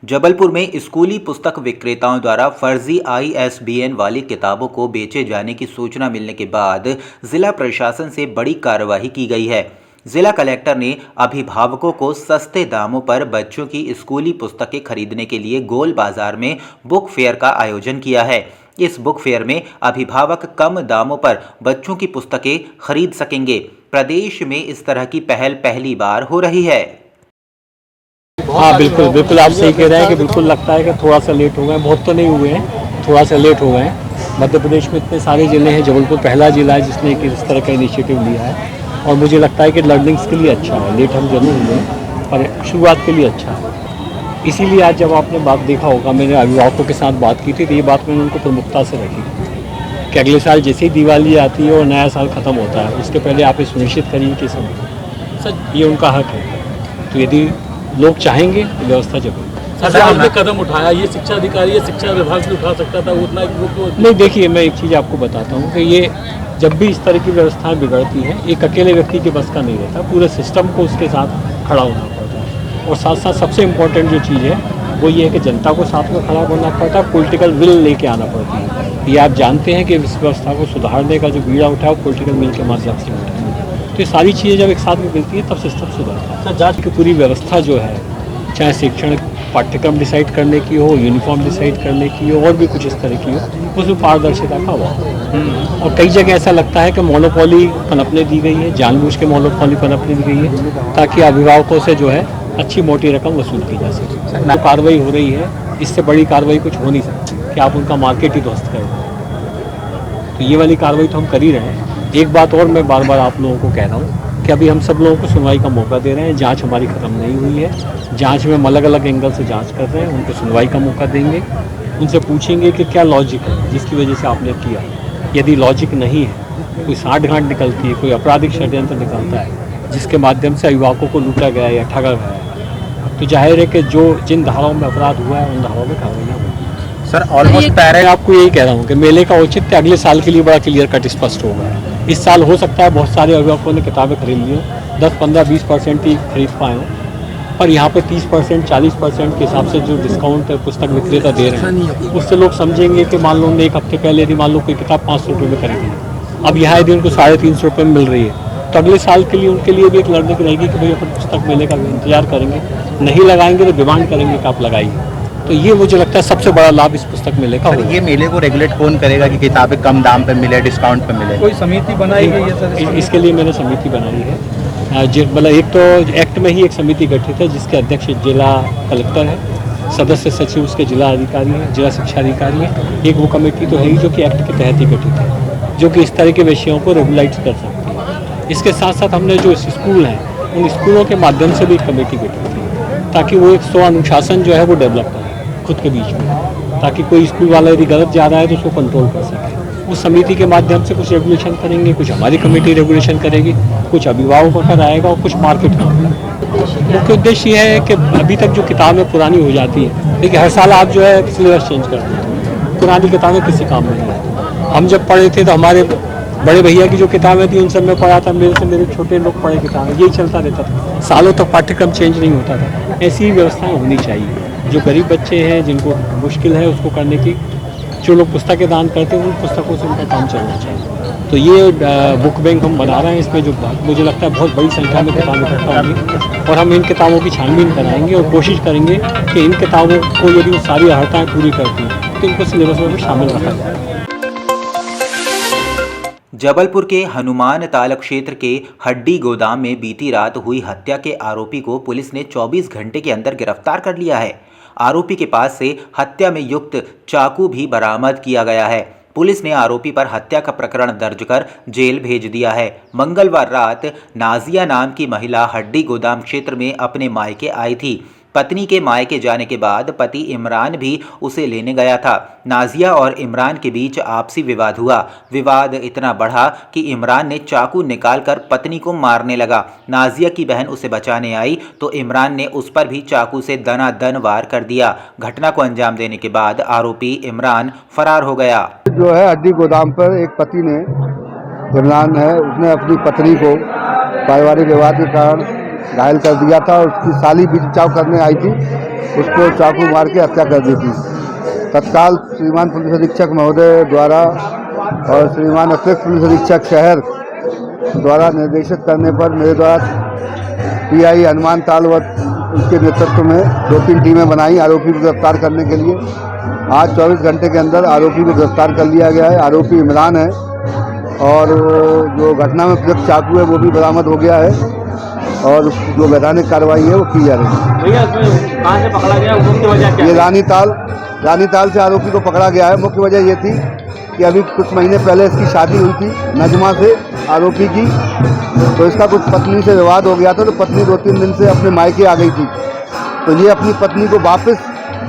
जबलपुर में स्कूली पुस्तक विक्रेताओं द्वारा फर्जी ISBN वाली किताबों को बेचे जाने की सूचना मिलने के बाद जिला प्रशासन से बड़ी कार्रवाई की गई है। जिला कलेक्टर ने अभिभावकों को सस्ते दामों पर बच्चों की स्कूली पुस्तकें खरीदने के लिए गोल बाजार में बुक फेयर का आयोजन किया है। इस बुक फेयर में अभिभावक कम दामों पर बच्चों की पुस्तकें खरीद सकेंगे। प्रदेश में इस तरह की पहल पहली बार हो रही है। हाँ बिल्कुल बिल्कुल, आप सही कह रहे हैं कि बिल्कुल लगता है कि थोड़ा सा लेट हो गए, बहुत तो नहीं हुए हैं, थोड़ा सा लेट हो गए हैं। मध्य प्रदेश में इतने सारे ज़िले हैं, जबलपुर पहला ज़िला है जिसने इस तरह का इनिशिएटिव लिया है और मुझे लगता है कि लर्निंग्स के लिए अच्छा है। लेट हम जरूर हुए हैं पर शुरुआत के लिए अच्छा है। इसीलिए आज जब आपने बात देखा होगा, मैंने अभिभावकों के साथ बात की थी तो ये बात मैंने उनको प्रमुखता से रखी कि अगले साल जैसे ही दिवाली आती है और नया साल ख़त्म होता है उसके पहले आप ये सुनिश्चित करिए कि सर ये उनका हक है। तो यदि लोग चाहेंगे तो व्यवस्था जरूर। सर आपने कदम उठाया, ये शिक्षा अधिकारी या शिक्षा विभाग भी उठा सकता था उतना नहीं। देखिए मैं एक चीज़ आपको बताता हूँ कि ये जब भी इस तरह की व्यवस्थाएं बिगड़ती हैं एक अकेले व्यक्ति के बस का नहीं रहता, पूरे सिस्टम को उसके साथ खड़ा होना पड़ता है। और साथ साथ सबसे इम्पोर्टेंट जो चीज़ है वो ये है कि जनता को साथ में खड़ा होना पड़ता है, पॉलिटिकल विल लेके आना पड़ती है। ये आप जानते हैं कि इस व्यवस्था को सुधारने का जो बीड़ा उठा है वो पॉलिटिकल विल के माध्यम से उठा है। तो ये सारी चीज़ें जब एक साथ में मिलती है तब सिस्टम सुधरता है। सर जांच की पूरी व्यवस्था जो है, चाहे शिक्षण पाठ्यक्रम डिसाइड करने की हो, यूनिफॉर्म डिसाइड करने की हो और भी कुछ इस तरह की हो, उसमें पारदर्शिता का अभाव। और कई जगह ऐसा लगता है कि मोनोपोली पनपने दी गई है, जानबूझ के मोनोपोली पनपने दी गई है ताकि अभिभावकों से जो है अच्छी मोटी रकम वसूल की जा सके। जो कार्रवाई हो रही है इससे बड़ी कार्रवाई कुछ हो नहीं सकती कि आप उनका मार्केट ही ध्वस्त करें। तो ये वाली कार्रवाई तो हम कर ही रहे हैं। एक बात और मैं बार बार आप लोगों को कह रहा हूँ कि अभी हम सब लोगों को सुनवाई का मौका दे रहे हैं। जांच हमारी ख़त्म नहीं हुई है, जांच में हम अलग अलग एंगल से जांच कर रहे हैं, उनको सुनवाई का मौका देंगे, उनसे पूछेंगे कि क्या लॉजिक है जिसकी वजह से आपने किया। यदि लॉजिक नहीं है, कोई साठगांठ निकलती है, कोई आपराधिक षड्यंत्र निकलता है जिसके माध्यम से अभिभावकों को लूटा गया या ठगा गया है, तो जाहिर है कि जिन धाराओं में अपराध हुआ है उन धाराओं में कार्रवाई होगी। सर ऑलमोस्ट मैं आपको यही कह रहा हूँ कि मेले का औचित्य अगले साल के लिए बड़ा क्लियर कट स्पष्ट होगा। इस साल हो सकता है बहुत सारे अभिभावकों ने किताबें खरीद ली हो, 10, 15, 20% ही खरीद पाए हों, पर यहाँ पे 30%, 40% के हिसाब से जो डिस्काउंट पुस्तक विक्रेता दे रहे हैं उससे लोग समझेंगे कि मान लो उन्होंने एक हफ्ते पहले यदि मान लो कोई किताब 500 रुपये में खरीदी है, अब यहाँ यदि उनको 350 रुपये में मिल रही है, तो अगले साल के लिए उनके लिए भी एक लर्निंग रहेगी कि भाई अपन पुस्तक मेले का इंतजार करेंगे, नहीं लगाएंगे तो डिमांड करेंगे कि आप लगाइए। तो ये मुझे लगता है सबसे बड़ा लाभ इस पुस्तक मेले का होगा। ये मेले को रेगुलेट कौन करेगा कि किताबें कम दाम पे मिले, डिस्काउंट पे मिले? कोई समिति बनाई गई है सर? इसके लिए मैंने समिति बनाई है। मतलब एक तो एक्ट में ही एक समिति गठित है जिसके अध्यक्ष जिला कलेक्टर है, सदस्य सचिव उसके जिला अधिकारी हैं, जिला शिक्षा अधिकारी हैं। एक वो कमेटी तो है ही जो कि एक्ट के तहत ही गठित है, जो कि इस तरह के विषयों को रेगुलाइज कर सकती है। इसके साथ साथ हमने जो स्कूल हैं उन स्कूलों के माध्यम से भी एक कमेटी गठित की ताकि वो एक स्वअनुशासन जो है वो डेवलप करे खुद के बीच में, ताकि कोई स्कूल वाला यदि गलत जा रहा है तो उसको कंट्रोल कर सके। उस समिति के माध्यम से कुछ रेगुलेशन करेंगे, कुछ हमारी कमेटी रेगुलेशन करेगी, कुछ अभिभावकों का रहेगा और कुछ मार्केट का। मुख्य उद्देश्य ये है कि अभी तक जो किताबें पुरानी हो जाती हैं, देखिए हर साल आप जो है सिलेबस चेंज करते हैं, पुरानी किताबें किसी काम में नहीं आती। हम जब पढ़े थे तो हमारे बड़े भैया की जो किताबें थी उन सब में पढ़ा था, मेरे से मेरे छोटे लोग पढ़े किताबें, यही चलता रहता था, सालों तक पाठ्यक्रम चेंज नहीं होता था। ऐसी ही व्यवस्थाएँ होनी चाहिए। जो गरीब बच्चे हैं जिनको मुश्किल है उसको करने की, जो लोग पुस्तकें दान करते हैं उन पुस्तकों से उनका काम चलना चाहिए। तो ये बुक बैंक हम बना रहे हैं, इसमें जो मुझे लगता है बहुत बड़ी संख्या में किताबें इकट्ठा होंगी और हम इन किताबों की छानबीन कराएंगे और कोशिश करेंगे कि इन किताबों को यदि वो सारी अहर्ताएँ पूरी करती हैं तो इनको सिलेबस में भी शामिल रखा जाए। जबलपुर के हनुमान ताल क्षेत्र के हड्डी गोदाम में बीती रात हुई हत्या के आरोपी को पुलिस ने 24 घंटे के अंदर गिरफ्तार कर लिया है। आरोपी के पास से हत्या में युक्त चाकू भी बरामद किया गया है। पुलिस ने आरोपी पर हत्या का प्रकरण दर्ज कर जेल भेज दिया है। मंगलवार रात नाजिया नाम की महिला हड्डी गोदाम क्षेत्र में अपने मायके आई थी। पत्नी के मायके जाने के बाद पति इमरान भी उसे लेने गया था। नाजिया और इमरान के बीच आपसी विवाद हुआ। विवाद इतना बढ़ा कि इमरान ने चाकू निकालकर पत्नी को मारने लगा। नाजिया की बहन उसे बचाने आई तो इमरान ने उस पर भी चाकू से दनादन वार कर दिया। घटना को अंजाम देने के बाद आरोपी इमरान फरार हो गया। जो है हड्डी गोदाम पर एक पति ने, इमरान है, उसने अपनी पत्नी को पारिवारिक विवाद के कारण घायल कर दिया था। उसकी साली भी बचाव करने आई थी, उसको चाकू मार के हत्या कर दी थी। तत्काल श्रीमान पुलिस अधीक्षक महोदय द्वारा और श्रीमान अतिरिक्त पुलिस अधीक्षक शहर द्वारा निर्देशित करने पर मेरे द्वारा पीआई हनुमान तालवत उसके नेतृत्व में 2-3 टीमें बनाई आरोपी को गिरफ्तार करने के लिए। आज 24 घंटे के अंदर आरोपी को गिरफ्तार कर लिया गया है। आरोपी इमरान है और जो घटना में प्रयुक्त चाकू है वो भी बरामद हो गया है और जो वैधानिक कार्रवाई है वो की जा रही है। भैया इसमें कहाँ से पकड़ा गया, मुख्य वजह क्या ये है? रानीताल से आरोपी को पकड़ा गया है। मुख्य वजह ये थी कि अभी कुछ महीने पहले इसकी शादी हुई थी नजमा से आरोपी की, तो इसका कुछ पत्नी से विवाद हो गया था, तो पत्नी 2-3 दिन से अपने मायके आ गई थी। तो ये अपनी पत्नी को वापस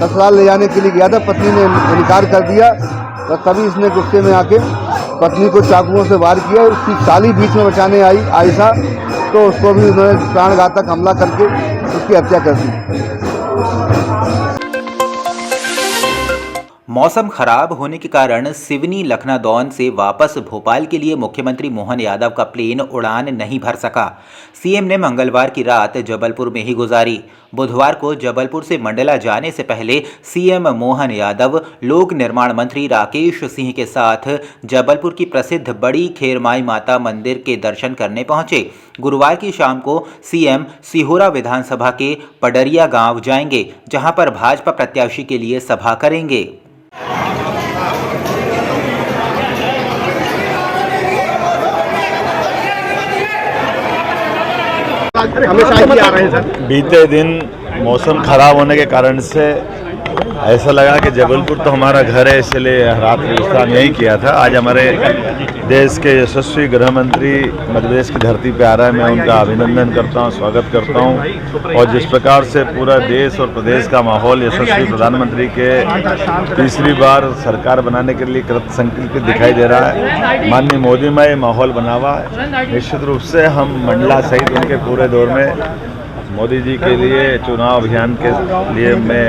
ससुराल ले जाने के लिए गया था, पत्नी ने इनकार कर दिया, तो तभी इसने गुस्से में आके पत्नी को चाकुओं से वार किया। उसकी साली बीच में बचाने आई आयशा, तो उसको भी उन्होंने प्राणघातक हमला करके उसकी हत्या कर दी। मौसम खराब होने के कारण सिवनी लखनादौन से वापस भोपाल के लिए मुख्यमंत्री मोहन यादव का प्लेन उड़ान नहीं भर सका। सीएम ने मंगलवार की रात जबलपुर में ही गुजारी। बुधवार को जबलपुर से मंडला जाने से पहले सीएम मोहन यादव लोक निर्माण मंत्री राकेश सिंह के साथ जबलपुर की प्रसिद्ध बड़ी खेरमाई माता मंदिर के दर्शन करने पहुंचे। गुरुवार की शाम को सीएम सिहोरा विधानसभा के पडरिया गांव जाएंगे, जहां पर भाजपा प्रत्याशी के लिए सभा करेंगे। बीते दिन मौसम खराब होने के कारण से ऐसा लगा कि जबलपुर तो हमारा घर है, इसलिए रात विश्राम यही किया था। आज हमारे देश के यशस्वी गृह मंत्री मध्य प्रदेश की धरती पे आ रहा है, मैं उनका अभिनंदन करता हूं, स्वागत करता हूं। और जिस प्रकार से पूरा देश और प्रदेश का माहौल यशस्वी प्रधानमंत्री के तीसरी बार सरकार बनाने के लिए कृत संकल्पित दिखाई दे रहा है, माननीय मोदी में माहौल बना हुआ है। निश्चित रूप से हम मंडला सहित उनके पूरे दौर में मोदी जी के लिए चुनाव अभियान के लिए मैं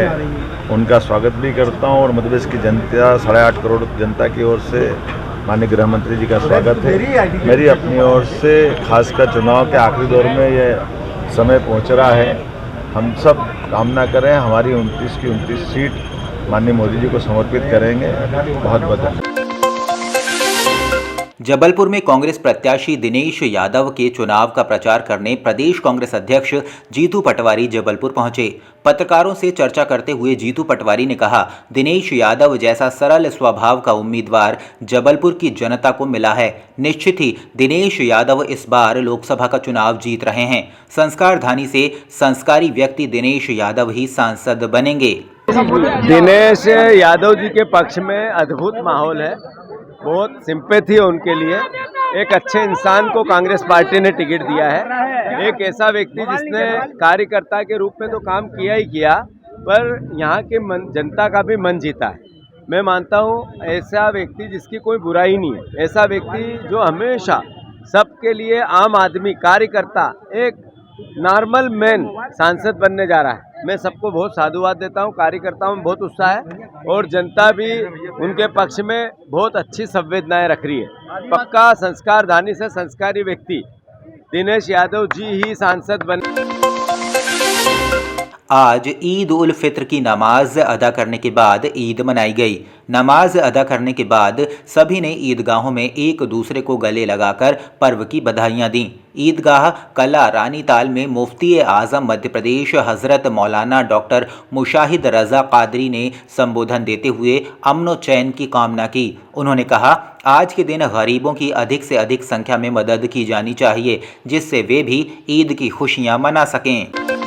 उनका स्वागत भी करता हूं और मध्य प्रदेश की जनता 8.5 करोड़ जनता की ओर से माननीय गृह मंत्री जी का स्वागत है। मेरी अपनी ओर से खासकर चुनाव के आखिरी दौर में ये समय पहुंच रहा है। हम सब कामना करें हमारी 29 की 29 सीट माननीय मोदी जी को समर्पित करेंगे। बहुत बहुत जबलपुर में कांग्रेस प्रत्याशी दिनेश यादव के चुनाव का प्रचार करने प्रदेश कांग्रेस अध्यक्ष जीतू पटवारी जबलपुर पहुंचे। पत्रकारों से चर्चा करते हुए जीतू पटवारी ने कहा, दिनेश यादव जैसा सरल स्वभाव का उम्मीदवार जबलपुर की जनता को मिला है। निश्चित ही दिनेश यादव इस बार लोकसभा का चुनाव जीत रहे हैं। संस्कारधानी से संस्कारी व्यक्ति दिनेश यादव ही सांसद बनेंगे। दिनेश यादव जी के पक्ष में अद्भुत माहौल है, बहुत सिंपैथी है उनके लिए। एक अच्छे इंसान को कांग्रेस पार्टी ने टिकट दिया है, एक ऐसा व्यक्ति जिसने कार्यकर्ता के रूप में तो काम किया ही किया, पर यहाँ के जनता का भी मन जीता है। मैं मानता हूँ ऐसा व्यक्ति जिसकी कोई बुराई नहीं है, ऐसा व्यक्ति जो हमेशा सबके लिए आम आदमी कार्यकर्ता एक नॉर्मल मैन सांसद बनने जा रहा है। मैं सबको बहुत साधुवाद देता हूं, कार्यकर्ताओं में बहुत उत्साह है और जनता भी उनके पक्ष में बहुत अच्छी संवेदनाएं रख रही है। पक्का संस्कारधानी से संस्कारी व्यक्ति दिनेश यादव जी ही सांसद बने। आज ईद उल फित्र की नमाज अदा करने के बाद ईद मनाई गई। नमाज अदा करने के बाद सभी ने ईदगाहों में एक दूसरे को गले लगाकर पर्व की बधाइयां दी। ईदगाह कला रानीताल में मुफ्ती आज़म मध्य प्रदेश हज़रत मौलाना डॉक्टर मुशाहिद रज़ा कादरी ने संबोधन देते हुए अमन व चैन की कामना की। उन्होंने कहा, आज के दिन गरीबों की अधिक से अधिक संख्या में मदद की जानी चाहिए, जिससे वे भी ईद की खुशियां मना सकें।